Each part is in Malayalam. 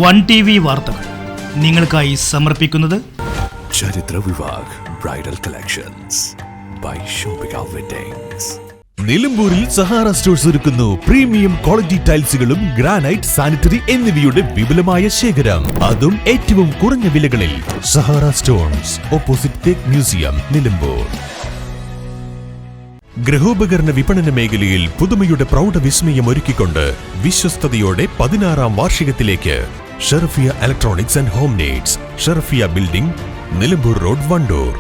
വൺ ടി വി വാർത്തകൾ നിങ്ങൾക്കായി സമർപ്പിക്കുന്നത് Charithra Vivah bridal collections by shopping weddings. നിലമ്പൂരിൽ സഹാറ സ്റ്റോഴ്സ് ഒരുക്കുന്നു പ്രീമിയം ക്വാളിറ്റി ടൈൽസുകളും ഗ്രാനൈറ്റ്, സാനിറ്ററി എന്നിവയുടെ വിപുലമായ ശേഖരം, അതും ഏറ്റവും കുറഞ്ഞ വിലകളിൽ. സഹാറ സ്റ്റോൺസ്, ഓപ്പോസിറ്റ് തേക്ക് മ്യൂസിയം, നിലമ്പൂർ. ഗൃഹോപകരണ വിപണന മേഖലയിൽ പുതുമയുടെ പ്രൗഢവിസ്മയം ഒരുക്കിക്കൊണ്ട് വിശ്വസ്തയോടെ 16ാം വാർഷികത്തിലേക്ക് Sharafiya electronics and home needs, Sharafiya building, Nilambur road, Wandoor.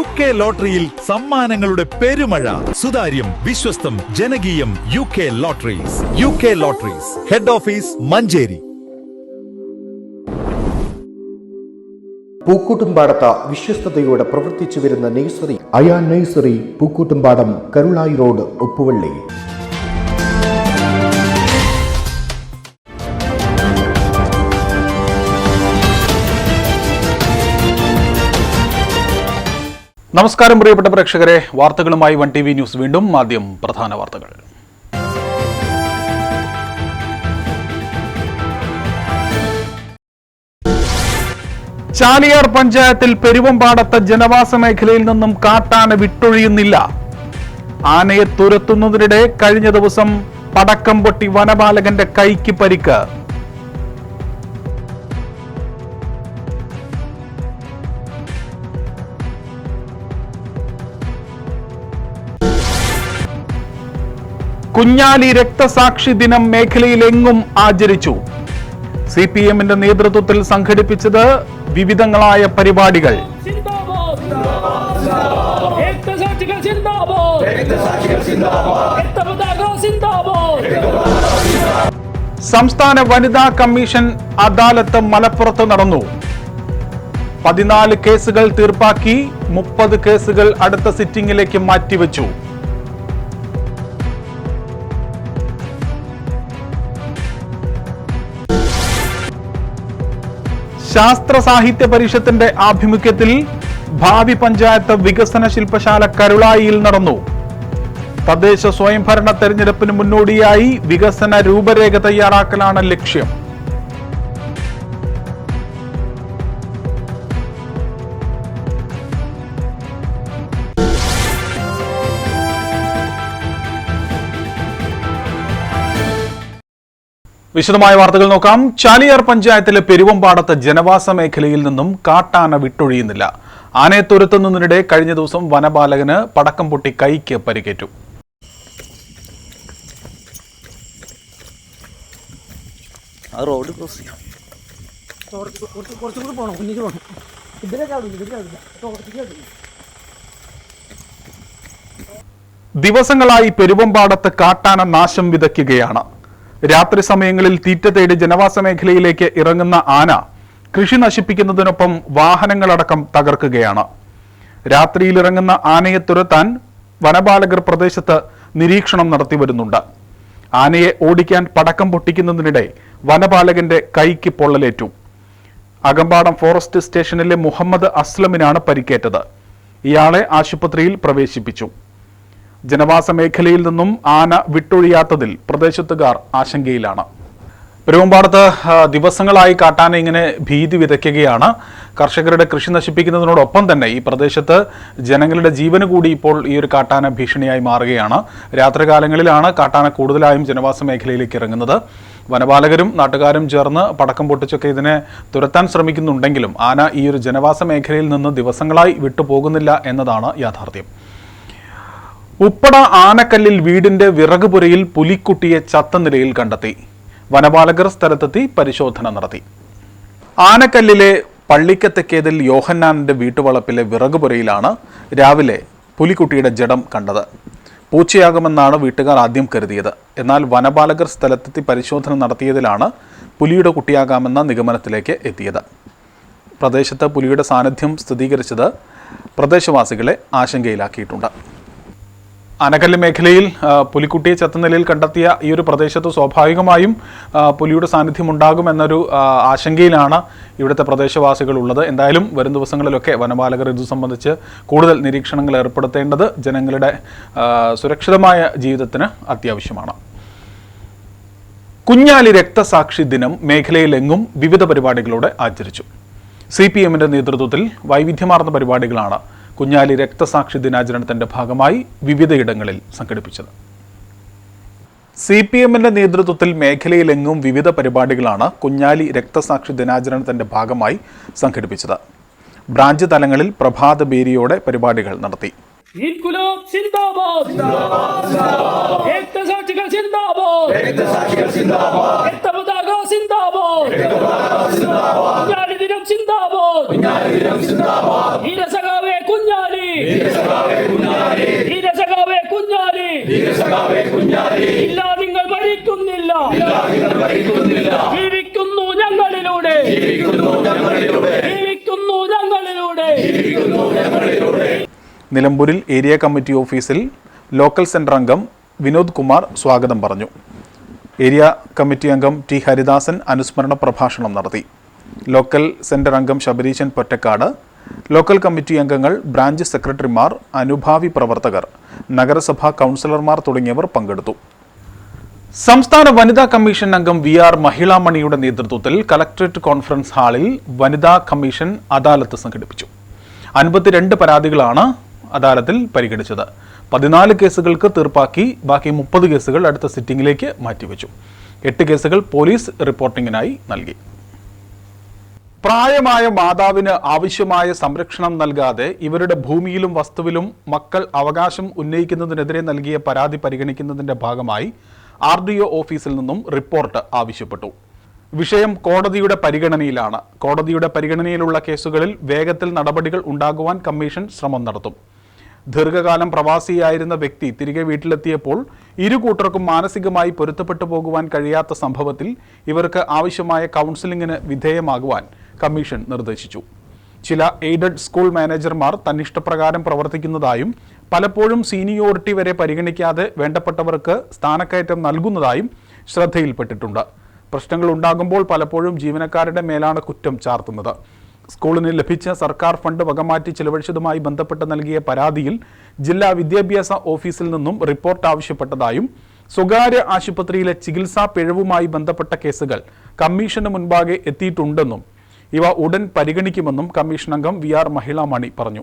UK ലോട്ടറിയിൽ സമ്മാനങ്ങളുടെ പെരുമഴ. സുതാര്യം, വിശ്വസ്തം, ജനകീയം. UK lotteries, head office Manjeri. പൂക്കൂട്ടുംപാടത്ത് വിശ്വസ്തയോടെ പ്രവർത്തിച്ചു വരുന്ന nursery Ayan nursery, Pookkottumpadam, Karulai road, Uppuvalli. നമസ്കാരം പ്രിയപ്പെട്ട പ്രേക്ഷകരെ, വാർത്തകളുമായി വൺ TV ന്യൂസ് വീണ്ടും. ആദ്യം പ്രധാന വാർത്തകൾ. ചാലിയാർ പഞ്ചായത്തിൽ പെരുവമ്പാടത്തെ ജനവാസ മേഖലയിൽ നിന്നും കാട്ടാന വിട്ടൊഴിയുന്നില്ല. ആനയെ തുരത്തുന്നതിനിടെ കഴിഞ്ഞ ദിവസം പടക്കം പൊട്ടി വനപാലകന്റെ കൈക്ക് പരിക്ക്. കുഞ്ഞാലി രക്തസാക്ഷി ദിനം മേഖലയിലെങ്ങും ആചരിച്ചു. CPM-ന്റെ നേതൃത്വത്തിൽ സംഘടിപ്പിച്ചത് വിവിധങ്ങളായ പരിപാടികൾ. സംസ്ഥാന വനിതാ കമ്മീഷൻ അദാലത്ത് മലപ്പുറത്ത് നടന്നു. 14 കേസുകൾ തീർപ്പാക്കി, 30 കേസുകൾ അടുത്ത സിറ്റിംഗിലേക്ക് മാറ്റിവെച്ചു. ശാസ്ത്ര സാഹിത്യ പരിഷത്തിന്റെ ആഭിമുഖ്യത്തിൽ ഭാവി പഞ്ചായത്ത് വികസന ശില്പശാല കരുളായിയിൽ നടന്നു. തദ്ദേശ സ്വയംഭരണ തെരഞ്ഞെടുപ്പിന് മുന്നോടിയായി വികസന രൂപരേഖ തയ്യാറാക്കലാണ് ലക്ഷ്യം. വിശദമായ വാർത്തകൾ നോക്കാം. ചാലിയാർ പഞ്ചായത്തിലെ പെരുവമ്പാടത്ത് ജനവാസ മേഖലയിൽ നിന്നും കാട്ടാന വിട്ടൊഴിയുന്നില്ല. ആനയെ തുരത്തുന്നതിനിടെ കഴിഞ്ഞ ദിവസം വനപാലകന് പടക്കം പൊട്ടി കൈക്ക് പരിക്കേറ്റു. ദിവസങ്ങളായി പെരുവമ്പാടത്ത് കാട്ടാന നാശം വിതയ്ക്കുകയാണ്. രാത്രി സമയങ്ങളിൽ തീറ്റ തേടി ജനവാസ മേഖലയിലേക്ക് ഇറങ്ങുന്ന ആന കൃഷി നശിപ്പിക്കുന്നതിനൊപ്പം വാഹനങ്ങളടക്കം തകർക്കുകയാണ്. രാത്രിയിൽ ഇറങ്ങുന്ന ആനയെ തുരത്താൻ വനപാലകർ പ്രദേശത്ത് നിരീക്ഷണം നടത്തി വരുന്നുണ്ട്. ആനയെ ഓടിക്കാൻ പടക്കം പൊട്ടിക്കുന്നതിനിടെ വനപാലകന്റെ കൈക്ക് പൊള്ളലേറ്റു. അകമ്പാടം ഫോറസ്റ്റ് സ്റ്റേഷനിലെ മുഹമ്മദ് അസ്ലമിനാണ് പരിക്കേറ്റത്. ഇയാളെ ആശുപത്രിയിൽ പ്രവേശിപ്പിച്ചു. ജനവാസ മേഖലയിൽ നിന്നും ആന വിട്ടൊഴിയാത്തതിൽ പ്രദേശത്തുകാർ ആശങ്കയിലാണ്. പെരുവമ്പാടത്ത് ദിവസങ്ങളായി കാട്ടാന ഇങ്ങനെ ഭീതി വിതയ്ക്കുകയാണ്. കർഷകരുടെ കൃഷി നശിപ്പിക്കുന്നതിനോടൊപ്പം തന്നെ ഈ പ്രദേശത്ത് ജനങ്ങളുടെ ജീവന് കൂടി ഇപ്പോൾ ഈ ഒരു കാട്ടാന ഭീഷണിയായി മാറുകയാണ്. രാത്രികാലങ്ങളിലാണ് കാട്ടാന കൂടുതലായും ജനവാസ മേഖലയിലേക്ക് ഇറങ്ങുന്നത്. വനപാലകരും നാട്ടുകാരും ചേർന്ന് പടക്കം പൊട്ടിച്ചൊക്കെ ഇതിനെ തുരത്താൻ ശ്രമിക്കുന്നുണ്ടെങ്കിലും ആന ഈ ഒരു ജനവാസ മേഖലയിൽ നിന്ന് ദിവസങ്ങളായി വിട്ടുപോകുന്നില്ല എന്നതാണ് യാഥാർത്ഥ്യം. ഉപ്പട ആനക്കല്ലിൽ വീടിന്റെ വിറകുപുരയിൽ പുലിക്കുട്ടിയെ ചത്ത നിലയിൽ കണ്ടെത്തി. വനപാലകർ സ്ഥലത്തെത്തി പരിശോധന നടത്തി. ആനക്കല്ലിലെ പള്ളിക്കത്തെക്കേതിൽ യോഹന്നാന്റെ വീട്ടുവളപ്പിലെ വിറകുപുരയിലാണ് രാവിലെ പുലിക്കുട്ടിയുടെ ജഡം കണ്ടത്. പൂച്ചയാകുമെന്നാണ് വീട്ടുകാർ ആദ്യം കരുതിയത്. എന്നാൽ വനപാലകർ സ്ഥലത്തെത്തി പരിശോധന നടത്തിയതിലാണ് പുലിയുടെ കുട്ടിയാകാമെന്ന നിഗമനത്തിലേക്ക് എത്തിയത്. പ്രദേശത്ത് പുലിയുടെ സാന്നിധ്യം സ്ഥിരീകരിച്ചത് പ്രദേശവാസികളെ ആശങ്കയിലാക്കിയിട്ടുണ്ട്. ആനക്കല്ല് മേഖലയിൽ പുലിക്കുട്ടിയെ ചത്ത നിലയിൽ കണ്ടെത്തിയ ഈ ഒരു പ്രദേശത്ത് സ്വാഭാവികമായും പുലിയുടെ സാന്നിധ്യം ഉണ്ടാകുമെന്നൊരു ആശങ്കയിലാണ് ഇവിടുത്തെ പ്രദേശവാസികൾ ഉള്ളത്. എന്തായാലും വരും ദിവസങ്ങളിലൊക്കെ വനപാലകർ ഇതു സംബന്ധിച്ച് കൂടുതൽ നിരീക്ഷണങ്ങൾ ഏർപ്പെടുത്തേണ്ടത് ജനങ്ങളുടെ സുരക്ഷിതമായ ജീവിതത്തിന് അത്യാവശ്യമാണ്. കുഞ്ഞാലി രക്തസാക്ഷി ദിനം മേഖലയിലെങ്ങും വിവിധ പരിപാടികളോടെ ആചരിച്ചു. CPMന്റെ നേതൃത്വത്തിൽ വൈവിധ്യമാർന്ന പരിപാടികളാണ് കുഞ്ഞാലി രക്തസാക്ഷി ദിനാചരണത്തിന്റെ ഭാഗമായി വിവിധയിടങ്ങളിൽ സംഘടിപ്പിച്ചത്. CPMന്റെ നേതൃത്വത്തിൽ മേഖലയിലെങ്ങും വിവിധ പരിപാടികളാണ് കുഞ്ഞാലി രക്തസാക്ഷി ദിനാചരണത്തിന്റെ ഭാഗമായി സംഘടിപ്പിച്ചത്. ബ്രാഞ്ച് തലങ്ങളിൽ പ്രഭാത ബേരിയോടെ പരിപാടികൾ നടത്തി. ഇൻകുലാബ് സിന്ദാബാദ് സിന്ദാബാദ് രക്തസാക്ഷികൾ സിന്ദാബാദ് രക്തസാക്ഷികൾ സിന്ദാബാദ് രക്തപതാക സിന്ദാബാദ് രക്തപതാക സിന്ദാബാദ് കുഞ്ഞാലി ദിനം സിന്ദാബാദ് കുഞ്ഞാലി ദിനം സിന്ദാബാദ് വീരസഖാവേ കുഞ്ഞാലി വീരസഖാവേ കുഞ്ഞാലി വീരസഖാവേ കുഞ്ഞാലി വീരസഖാവേ കുഞ്ഞാലി ഇല്ല നിങ്ങൾ മരിക്കുന്നില്ല ഇല്ല നിങ്ങൾ മരിക്കുന്നില്ല ജീവിക്കുന്നു ഞങ്ങളിലൂടെ ജീവിക്കുന്നു ഞങ്ങളിലൂടെ ജീവിക്കുന്നു ഞങ്ങളിലൂടെ ജീവിക്കുന്നു ഞങ്ങളിലൂടെ. നിലമ്പൂരിൽ ഏരിയ കമ്മിറ്റി ഓഫീസിൽ ലോക്കൽ സെന്റർ അംഗം വിനോദ് കുമാർ സ്വാഗതം പറഞ്ഞു. ഏരിയ കമ്മിറ്റി അംഗം T. ഹരിദാസൻ അനുസ്മരണ പ്രഭാഷണം നടത്തി. ലോക്കൽ സെന്റർ അംഗം ശബരീശൻ പൊറ്റക്കാട്, ലോക്കൽ കമ്മിറ്റി അംഗങ്ങൾ, ബ്രാഞ്ച് സെക്രട്ടറിമാർ, അനുഭാവി പ്രവർത്തകർ, നഗരസഭാ കൗൺസിലർമാർ തുടങ്ങിയവർ പങ്കെടുത്തു. സംസ്ഥാന വനിതാ കമ്മീഷൻ അംഗം VR മഹിളാമണിയുടെ നേതൃത്വത്തിൽ കലക്ടറേറ്റ് കോൺഫറൻസ് ഹാളിൽ വനിതാ കമ്മീഷൻ അദാലത്ത് സംഘടിപ്പിച്ചു. 52 പരാതികളാണ് അദാലത്തിൽ പരിഗണിച്ചത്. 14 കേസുകൾക്ക് തീർപ്പാക്കി. ബാക്കി 30 കേസുകൾ അടുത്ത സിറ്റിംഗിലേക്ക് മാറ്റിവെച്ചു. 8 കേസുകൾ പോലീസ് റിപ്പോർട്ടിങ്ങിനായി നൽകി. പ്രായമായ മാതാവിന് ആവശ്യമായ സംരക്ഷണം നൽകാതെ ഇവരുടെ ഭൂമിയിലും വസ്തുവിലും മക്കൾ അവകാശം ഉന്നയിക്കുന്നതിനെതിരെ നൽകിയ പരാതി പരിഗണിക്കുന്നതിന്റെ ഭാഗമായി RDO ഓഫീസിൽ നിന്നും റിപ്പോർട്ട് ആവശ്യപ്പെട്ടു. വിഷയം കോടതിയുടെ പരിഗണനയിലാണ്. കോടതിയുടെ പരിഗണനയിലുള്ള കേസുകളിൽ വേഗത്തിൽ നടപടികൾ ഉണ്ടാകുവാൻ കമ്മീഷൻ ശ്രമം നടത്തും. ദീർഘകാലം പ്രവാസിയായിരുന്ന വ്യക്തി തിരികെ വീട്ടിലെത്തിയപ്പോൾ ഇരു കൂട്ടർക്കും മാനസികമായി പൊരുത്തപ്പെട്ടു പോകുവാൻ കഴിയാത്ത സംഭവത്തിൽ ഇവർക്ക് ആവശ്യമായ കൗൺസിലിംഗിന് വിധേയമാകുവാൻ കമ്മീഷൻ നിർദ്ദേശിച്ചു. ചില എയ്ഡഡ് സ്കൂൾ മാനേജർമാർ തന്നിഷ്ടപ്രകാരം പ്രവർത്തിക്കുന്നതായും പലപ്പോഴും സീനിയോറിറ്റി വരെ പരിഗണിക്കാതെ വേണ്ടപ്പെട്ടവർക്ക് സ്ഥാനക്കയറ്റം നൽകുന്നതായും ശ്രദ്ധയിൽപ്പെട്ടിട്ടുണ്ട്. പ്രശ്നങ്ങൾ ഉണ്ടാകുമ്പോൾ പലപ്പോഴും ജീവനക്കാരുടെ മേലാണ് കുറ്റം ചാർത്തുന്നത്. സ്കൂളിന് ലഭിച്ച സർക്കാർ ഫണ്ട് വകമാറ്റി ചിലവഴിച്ചതുമായി ബന്ധപ്പെട്ട് നൽകിയ പരാതിയിൽ ജില്ലാ വിദ്യാഭ്യാസ ഓഫീസിൽ നിന്നും റിപ്പോർട്ട് ആവശ്യപ്പെട്ടതായും സ്വകാര്യ ആശുപത്രിയിലെ ചികിത്സാ പിഴവുമായി ബന്ധപ്പെട്ട കേസുകൾ കമ്മീഷന് മുൻപാകെ എത്തിയിട്ടുണ്ടെന്നും ഇവ ഉടൻ പരിഗണിക്കുമെന്നും കമ്മീഷൻ അംഗം VR മഹിളാമണി പറഞ്ഞു.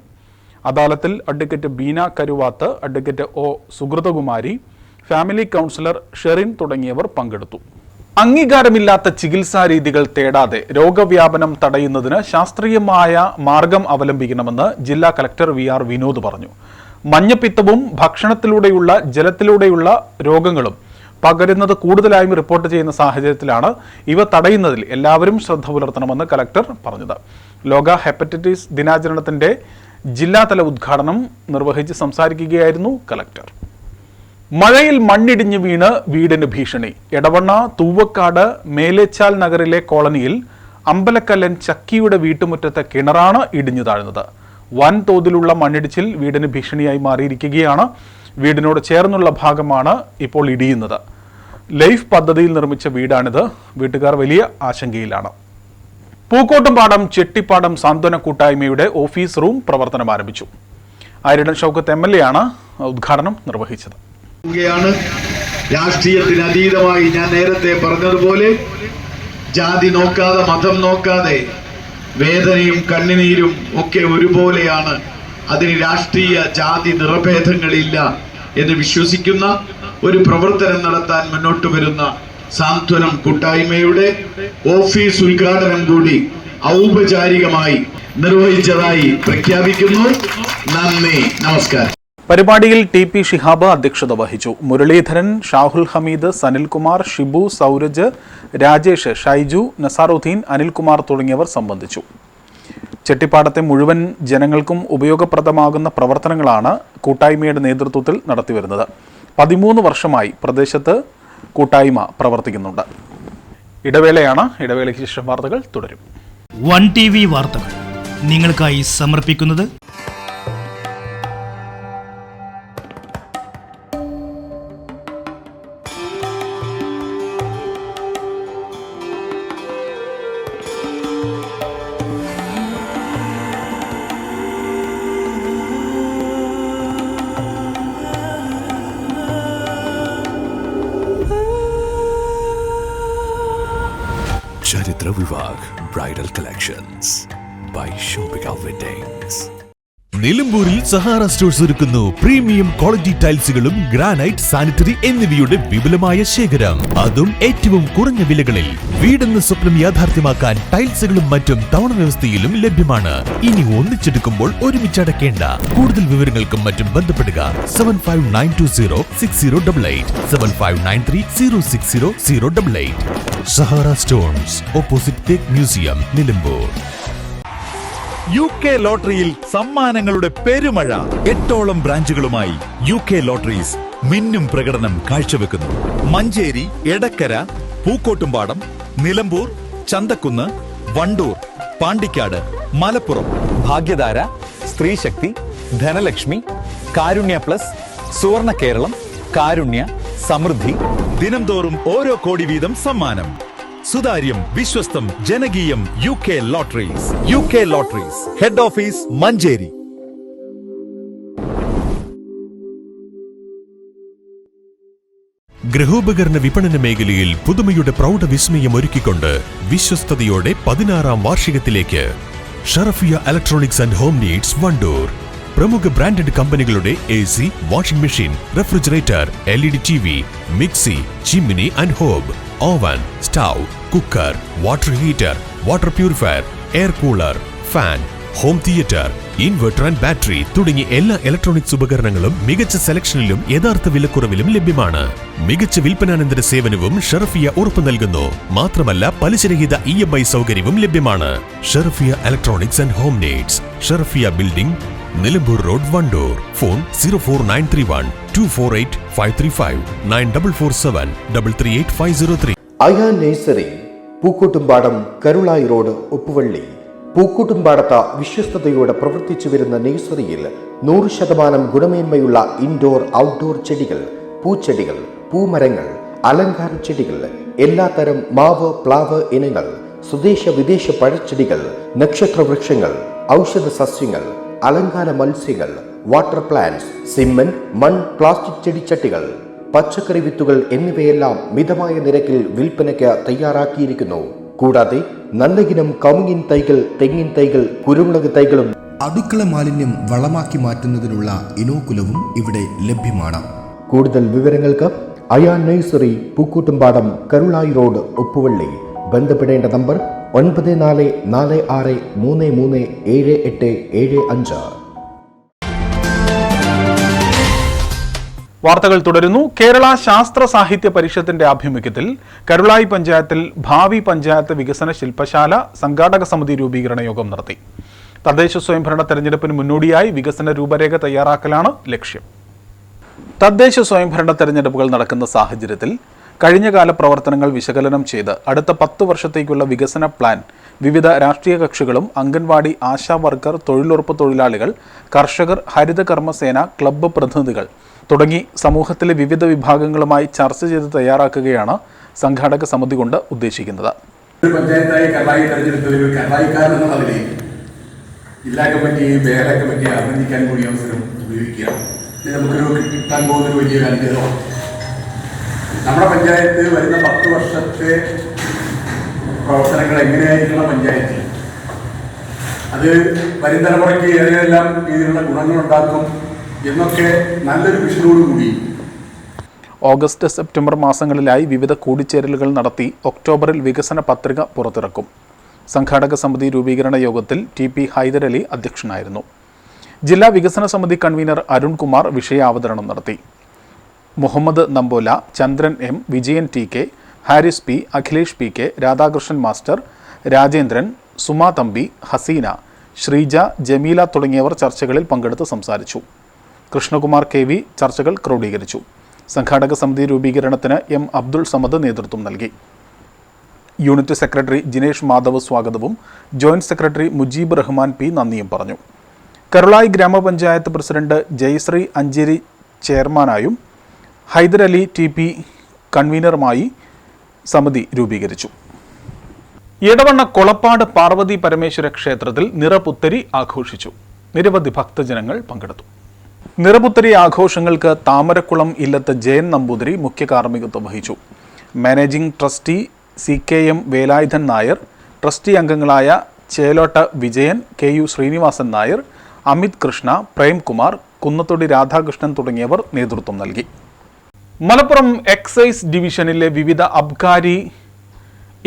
അദാലത്തിൽ advocate Beena Karuvath, advocate O. Sugruthakumari, family counsellor Sherin തുടങ്ങിയവർ പങ്കെടുത്തു. അംഗീകാരമില്ലാത്ത ചികിത്സാ രീതികൾ തേടാതെ രോഗവ്യാപനം തടയുന്നതിന് ശാസ്ത്രീയമായ മാർഗം അവലംബിക്കണമെന്ന് ജില്ലാ കലക്ടർ VR വിനോദ് പറഞ്ഞു. മഞ്ഞപ്പിത്തവും ഭക്ഷണത്തിലൂടെയുള്ള ജലത്തിലൂടെയുള്ള രോഗങ്ങളും പകരുന്നത് കൂടുതലായും റിപ്പോർട്ട് ചെയ്യുന്ന സാഹചര്യത്തിലാണ് ഇവ തടയുന്നതിൽ എല്ലാവരും ശ്രദ്ധ പുലർത്തണമെന്ന് കലക്ടർ പറഞ്ഞത്. ലോക ഹെപ്പറ്റൈറ്റിസ് ദിനാചരണത്തിന്റെ ജില്ലാതല ഉദ്ഘാടനം നിർവഹിച്ച് സംസാരിക്കുകയായിരുന്നു കലക്ടർ. മഴയിൽ മണ്ണിടിഞ്ഞ് വീണ് വീടിന് ഭീഷണി. എടവണ്ണ തൂവക്കാട് മേലേച്ചാൽ നഗറിലെ കോളനിയിൽ അമ്പലക്കല്ലൻ ചക്കിയുടെ വീട്ടുമുറ്റത്തെ കിണറാണ് ഇടിഞ്ഞു താഴ്ന്നത്. വൻതോതിലുള്ള മണ്ണിടിച്ചിൽ വീടിന് ഭീഷണിയായി മാറിയിരിക്കുകയാണ്. വീടിനോട് ചേർന്നുള്ള ഭാഗമാണ് ഇപ്പോൾ ഇടിയുന്നത്. ലൈഫ് പദ്ധതിയിൽ നിർമ്മിച്ച വീടാണിത്. വീട്ടുകാർ വലിയ ആശങ്കയിലാണ്. പൂക്കോട്ടുംപാടം ചെട്ടിപ്പാടം സാന്ത്വന കൂട്ടായ്മയുടെ ഓഫീസ് റൂം പ്രവർത്തനം ആരംഭിച്ചു. ആയിരടൻ ഷൗക്കത്ത് MLA ആണ് ഉദ്ഘാടനം നിർവഹിച്ചത്. രാഷ്ട്രീയത്തിന് അതീതമായി ഞാൻ നേരത്തെ പറഞ്ഞതുപോലെ ജാതി നോക്കാതെ, മതം നോക്കാതെ വേദനയും കണ്ണുനീരും ഒക്കെ ഒരുപോലെയാണ്. അതിന് രാഷ്ട്രീയ ജാതി നിറഭേദങ്ങളില്ല എന്ന് വിശ്വസിക്കുന്ന ഒരു പ്രവർത്തനം നടത്താൻ മുന്നോട്ട് വരുന്ന സാന്ത്വനം കൂട്ടായ്മയുടെ ഓഫീസ് ഉദ്ഘാടനം കൂടി ഔപചാരികമായി നിർവഹിച്ചതായി പ്രഖ്യാപിക്കുന്നു. നന്ദി, നമസ്കാരം. പരിപാടിയിൽ TP ഷിഹാബ് അധ്യക്ഷത വഹിച്ചു. മുരളീധരൻ, ഷാഹുൽ ഹമീദ്, സനിൽകുമാർ, ഷിബു, സൗരജ്, രാജേഷ്, ഷൈജു, നസാറുദ്ദീൻ, അനിൽകുമാർ തുടങ്ങിയവർ സംബന്ധിച്ചു. ചെട്ടിപ്പാടത്തെ മുഴുവൻ ജനങ്ങൾക്കും ഉപയോഗപ്രദമാകുന്ന പ്രവർത്തനങ്ങളാണ് കൂട്ടായ്മയുടെ നേതൃത്വത്തിൽ നടത്തിവരുന്നത്. 13 വർഷമായി പ്രദേശത്ത് കൂട്ടായ്മ പ്രവർത്തിക്കുന്നുണ്ട്. ഇടവേളയാണ്. ഇടവേളയ്ക്ക് ശേഷം വാർത്തകൾ തുടരും. 1TV വാർത്തകൾ നിങ്ങൾക്കായി സമർപ്പിക്കുന്നത് Charitra Vivag Bridal Collections by Shobika Weddings. നിലമ്പൂരിൽ സഹാറ സ്റ്റോഴ്സ് ഒരുക്കുന്നു പ്രീമിയം ക്വാളിറ്റി ടൈൽസുകളും ഗ്രാനൈറ്റ് സാനിറ്ററി എന്നിവയുടെ വിപുലമായ ശേഖരം, അതും ഏറ്റവും കുറഞ്ഞ വിലകളിൽ. വീടെന്ന സ്വപ്നം യാഥാർത്ഥ്യമാക്കാൻ ടൈൽസുകളും മറ്റും തവണ വ്യവസ്ഥയിലും ലഭ്യമാണ്. ഇനി ഒന്നിച്ചെടുക്കുമ്പോൾ ഒരുമിച്ചടക്കേണ്ട. കൂടുതൽ വിവരങ്ങൾക്കും മറ്റും ബന്ധപ്പെടുക 75920608 7593060088. സഹാറ സ്റ്റോൺസ്, ഓപ്പോസിറ്റ് തേക്ക് മ്യൂസിയം, നിലമ്പൂർ. UK ലോട്ടറിയിൽ സമ്മാനങ്ങളുടെ പെരുമഴ. 8ഓളം ബ്രാഞ്ചുകളുമായി UK ലോട്ടറീസ് മിന്നും പ്രകടനം കാഴ്ചവെക്കുന്നു. മഞ്ചേരി, എടക്കര, പൂക്കോട്ടുംപാടം, നിലമ്പൂർ, ചന്തക്കുന്ന്, വണ്ടൂർ, പാണ്ടിക്കാട്, മലപ്പുറം. ഭാഗ്യധാര, സ്ത്രീശക്തി, ധനലക്ഷ്മി, കാരുണ്യ പ്ലസ്, സുവർണ കേരളം, കാരുണ്യ, സമൃദ്ധി. ദിനംതോറും ഓരോ കോടി വീതം സമ്മാനം. സുതാര്യം, വിശ്വസ്തം, ജനകീയം. UK lotteries. UK lotteries, head office Manjeri. ഗൃഹോപകരണ വിപണന മേഖലയിൽ പുതുമയുടെ പ്രൗഢ വിസ്മയം ഒരുക്കിക്കൊണ്ട് വിശ്വസ്തയോടെ 16ാം വാർഷികത്തിലേക്ക് Sharafiya electronics and home needs, Wandoor. പ്രമുഖ ബ്രാൻഡഡ് കമ്പനികളുടെ AC, washing machine, refrigerator, LED TV, mixie, chimney and hob, oven, stove, cooker, water heater, water purifier, air cooler, fan, home theatre, inverter and battery തുടങ്ങി എല്ലാ ഇലക്ട്രോണിക്സ് ഉപകരണങ്ങളും മികച്ച സെലക്ഷനിലും യഥാർത്ഥ വിലക്കുറവിലും ലഭ്യമാണ്. മികച്ച വിൽപ്പനാനന്തര സേവനവും ഷറഫിയ ഉറപ്പു നൽകുന്നു. മാത്രമല്ല പലിശരഹിത EMI സൗകര്യവും ലഭ്യമാണ്. Sharafiya electronics and home needs, Sharafiya building, Nilambur road, Wandoor. Phone 04931 248 535 9447 338 503. Ayaan nursery, Pookkottumpadam, Karulai road, Uppuvally. പൂക്കോട്ടുംപാടത്ത് വിശ്വസ്തയോടെ പ്രവർത്തിച്ചു വരുന്ന നഴ്സറിയിൽ 100% ഗുണമേന്മയുള്ള ഇൻഡോർ ഔട്ട്ഡോർ ചെടികൾ, പൂച്ചെടികൾ, പൂമരങ്ങൾ, അലങ്കാര ചെടികൾ, എല്ലാത്തരം മാവ്, പ്ലാവ് ഇനങ്ങൾ, സ്വദേശ വിദേശ പഴച്ചെടികൾ, നക്ഷത്രവൃക്ഷങ്ങൾ, ഔഷധ സസ്യങ്ങൾ, അലങ്കാര മത്സ്യങ്ങൾ, വാട്ടർ പ്ലാന്റ്സ്, സിമന്റ്, മൺ, പ്ലാസ്റ്റിക് ചെടിച്ചട്ടികൾ, പച്ചക്കറി വിത്തുകൾ എന്നിവയെല്ലാം മിതമായ നിരക്കിൽ വിൽപ്പനയ്ക്ക് തയ്യാറാക്കിയിരിക്കുന്നു. കൂടാതെ നല്ല ഇനം കമുങ്ങിൻ തൈകൾ, തെങ്ങിൻ തൈകൾ, കുരുമുളക് തൈകളും അടുക്കള മാലിന്യം വളമാക്കി മാറ്റുന്നതിനുള്ള ഇനോക്കുലവും ഇവിടെ ലഭ്യമാണ്. കൂടുതൽ വിവരങ്ങൾക്ക് അയാൻ നഴ്സറി, പൂക്കോട്ടുംപാടം, കരുളായി റോഡ്, ഉപ്പുവള്ളി. ബന്ധപ്പെടേണ്ട നമ്പർ 9446337875. വാർത്തകൾ തുടരുന്നു. കേരള ശാസ്ത്ര സാഹിത്യ പരിഷത്തിന്റെ ആഭിമുഖ്യത്തിൽ കരുളായി പഞ്ചായത്തിൽ ഭാവി പഞ്ചായത്ത് വികസന ശില്പശാല സംഘാടക സമിതി രൂപീകരണ യോഗം നടത്തി. തദ്ദേശ സ്വയംഭരണ തെരഞ്ഞെടുപ്പിന് മുന്നോടിയായി വികസന രൂപരേഖ തയ്യാറാക്കലാണ് ലക്ഷ്യം. തദ്ദേശ സ്വയംഭരണ തെരഞ്ഞെടുപ്പുകൾ നടക്കുന്ന സാഹചര്യത്തിൽ കഴിഞ്ഞകാല പ്രവർത്തനങ്ങൾ വിശകലനം ചെയ്ത് അടുത്ത 10 വർഷത്തേക്കുള്ള വികസന പ്ലാൻ വിവിധ രാഷ്ട്രീയ കക്ഷികളും അംഗൻവാടി, ആശാ വർക്കർ, തൊഴിലുറപ്പ് തൊഴിലാളികൾ, കർഷകർ, ഹരിത കർമ്മസേന, ക്ലബ്ബ് പ്രതിനിധികൾ തുടങ്ങി സമൂഹത്തിലെ വിവിധ വിഭാഗങ്ങളുമായി ചർച്ച ചെയ്ത് തയ്യാറാക്കുകയാണ് സംഘാടക സമിതി കൊണ്ട് ഉദ്ദേശിക്കുന്നത്. പഞ്ചായത്തായി കരുളായി തെരഞ്ഞെടുത്തതിൽ കരുളായിക്കാരൻ എന്ന നിലയിൽ ജില്ലാ കമ്മിറ്റി, മേഖല കമ്മിറ്റി അഭിനന്ദിക്കാൻ കൂടി അവസരം ഉപയോഗിക്കുക. ഇത് നമുക്കൊരു കിട്ടാൻ പോകുന്നൊരു വലിയൊരു അനുഗ്രഹമാണ്. നമ്മുടെ പഞ്ചായത്ത് വരുന്ന 10 വർഷത്തെ പ്രവർത്തനങ്ങൾ എങ്ങനെയായിരിക്കണം പഞ്ചായത്തിൽ, അത് വരും തലമുറയ്ക്ക് ഏതെല്ലാം രീതിയിലുള്ള ഗുണങ്ങളുണ്ടാക്കും എന്നൊക്കെ നല്ലൊരു വിഷനോടുകൂടി ഓഗസ്റ്റ്, സെപ്റ്റംബർ മാസങ്ങളിലായി വിവിധ കൂടിച്ചേരലുകൾ നടത്തി ഒക്ടോബറിൽ വികസന പത്രിക പുറത്തിറക്കും. സംഘാടക സമിതി രൂപീകരണ യോഗത്തിൽ TP ഹൈദരലി അധ്യക്ഷനായിരുന്നു. ജില്ലാ വികസന സമിതി കൺവീനർ അരുൺകുമാർ വിഷയാവതരണം നടത്തി. Muhammad Nambola, Chandran M, Vijayan TK, Haris P, Akhilesh PK, Radhakrishnan master, Rajendran, Suma Thampi, Haseena, Sreeja, Jameela തുടങ്ങിയവർ ചർച്ചകളിൽ പങ്കെടുത്ത് സംസാരിച്ചു. കൃഷ്ണകുമാർ KV ചർച്ചകൾ ക്രോഡീകരിച്ചു. സംഘാടക സമിതി രൂപീകരണത്തിന് M അബ്ദുൾ സമദ് നേതൃത്വം നൽകി. യൂണിറ്റ് സെക്രട്ടറി ജിനേഷ് മാധവ് സ്വാഗതവും joint secretary Mujeeb Rahman P നന്ദിയും പറഞ്ഞു. കരുളായി ഗ്രാമപഞ്ചായത്ത് പ്രസിഡന്റ് ജയശ്രീ അഞ്ചേരി ചെയർമാനായും ഹൈദരലി TP കൺവീനറുമായി സമിതി രൂപീകരിച്ചു. എടവണ്ണ കൊളപ്പാട് പാർവതി പരമേശ്വര ക്ഷേത്രത്തിൽ നിറപുത്തരി ആഘോഷിച്ചു. നിരവധി ഭക്തജനങ്ങൾ പങ്കെടുത്തു. നിറപുത്തരി ആഘോഷങ്ങൾക്ക് താമരക്കുളം ഇല്ലത്ത് ജയൻ നമ്പൂതിരി മുഖ്യ കാർമ്മികത്വം വഹിച്ചു. Managing trustee CKM Velayudhan Nair, trustee അംഗങ്ങളായ ചേലോട്ട് വിജയൻ, KU ശ്രീനിവാസൻ നായർ, അമിത് കൃഷ്ണ, പ്രേംകുമാർ, കുന്നത്തൊടി രാധാകൃഷ്ണൻ തുടങ്ങിയവർ നേതൃത്വം നൽകി. മലപ്പുറം എക്സൈസ് ഡിവിഷനിലെ വിവിധ അബ്കാരി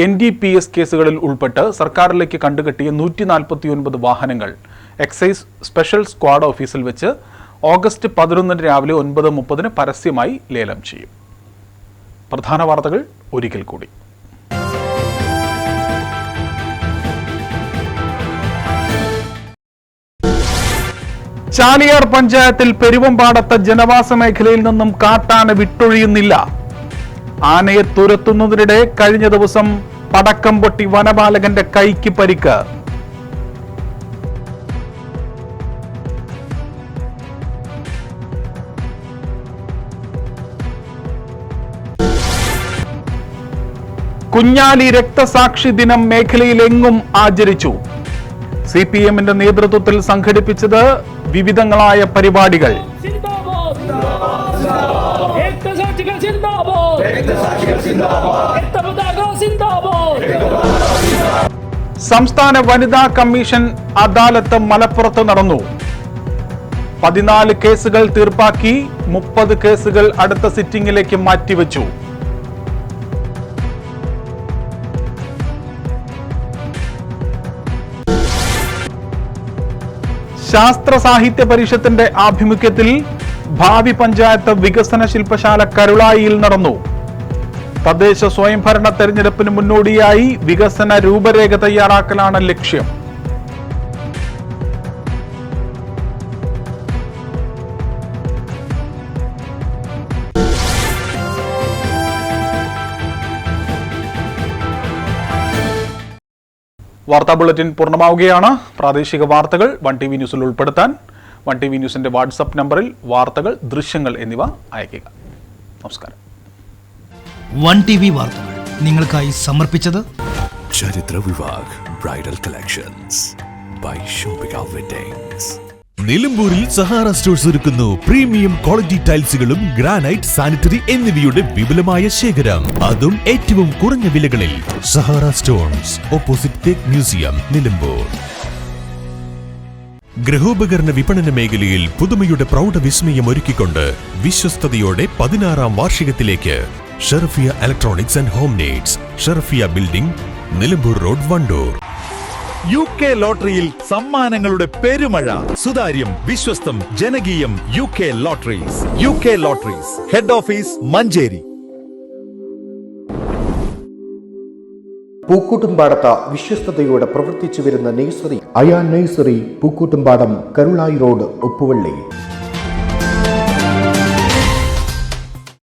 NDPS കേസുകളിൽ ഉൾപ്പെട്ട് സർക്കാരിലേക്ക് കണ്ടുകെട്ടിയ 149 വാഹനങ്ങൾ എക്സൈസ് സ്പെഷ്യൽ സ്ക്വാഡ് ഓഫീസിൽ വെച്ച് ഓഗസ്റ്റ് 11 രാവിലെ 9:30 പരസ്യമായി ലേലം ചെയ്യും. പ്രധാന വാർത്തകൾ ഒരിക്കൽ കൂടി. ചാലിയാർ പഞ്ചായത്തിൽ പെരുവമ്പാടത്തെ ജനവാസ മേഖലയിൽ നിന്നും കാട്ടാന വിട്ടൊഴിയുന്നില്ല. ആനയെ തുരത്തുന്നതിനിടെ കഴിഞ്ഞ ദിവസം പടക്കം പൊട്ടി വനപാലകന്റെ കൈക്ക് പരിക്ക്. കുഞ്ഞാലി രക്തസാക്ഷി ദിനം മേഖലയിലെങ്ങും ആചരിച്ചു. CPM-ന്റെ നേതൃത്വത്തിൽ സംഘടിപ്പിച്ചത് വിവിധങ്ങളായ പരിപാടികൾ. സംസ്ഥാന വനിതാ കമ്മീഷൻ അദാലത്ത് മലപ്പുറത്ത് നടന്നു. 14 കേസുകൾ തീർപ്പാക്കി, 30 കേസുകൾ അടുത്ത സിറ്റിംഗിലേക്ക് മാറ്റിവെച്ചു. ശാസ്ത്ര സാഹിത്യ പരിഷത്തിന്റെ ആഭിമുഖ്യത്തിൽ ഭാവി പഞ്ചായത്ത് വികസന ശില്പശാല കരുളായിയിൽ നടന്നു. തദ്ദേശ സ്വയംഭരണ തെരഞ്ഞെടുപ്പിന് മുന്നോടിയായി വികസന രൂപരേഖ തയ്യാറാക്കലാണ് ലക്ഷ്യം. വാർത്താ ബുള്ളറ്റിൻ പൂർണ്ണമാവുകയാണ്. പ്രാദേശിക വാർത്തകൾ 1TV ന്യൂസിൽ ഉൾപ്പെടുത്താൻ 1TV ന്യൂസിന്റെ വാട്സ്ആപ്പ് നമ്പറിൽ വാർത്തകൾ, ദൃശ്യങ്ങൾ എന്നിവ അയയ്ക്കുക. നമസ്കാരം. 1TV വാർത്തകൾ നിങ്ങൾക്കായി സമർപ്പിച്ചത് ചരിത്ര Vivah bridal collections by Shoppika weddings. നിലമ്പൂരിൽ സഹാറ സ്റ്റോഴ്സ് ഒരുക്കുന്നു പ്രീമിയം ക്വാളിറ്റി ടൈൽസുകളും ഗ്രാനൈറ്റ്, സാനിറ്ററി എന്നിവയുടെ വിപുലമായ ശേഖരം, അതും ഏറ്റവും കുറഞ്ഞ വിലകളിൽ. സഹാറ സ്റ്റോൺസ്, ഓപ്പോസിറ്റ് തേക്ക് മ്യൂസിയം, നിലമ്പൂർ. ഗൃഹോപകരണ വിപണന മേഖലയിൽ പുതുമയുടെ പ്രൗഢ വിസ്മയം ഒരുക്കിക്കൊണ്ട് വിശ്വസ്തയോടെ 16ാം വാർഷികത്തിലേക്ക് Sharafiya electronics and home needs, Sharafiya building, Nilambur road, Wandoor. UK ലോട്ടറിയിൽ സമ്മാനങ്ങളുടെ പെരുമഴ. സുതാര്യം, വിശ്വസ്തം, ജനകീയം. UK lotteries. UK lotteries, head office Manjeri. പൂക്കൂട്ടുംപാടത്ത് വിശ്വസ്തയോടെ പ്രവർത്തിച്ചു വരുന്ന nursery Ayan nursery, Pookkottumpadam, Karulai road, Uppuvalli.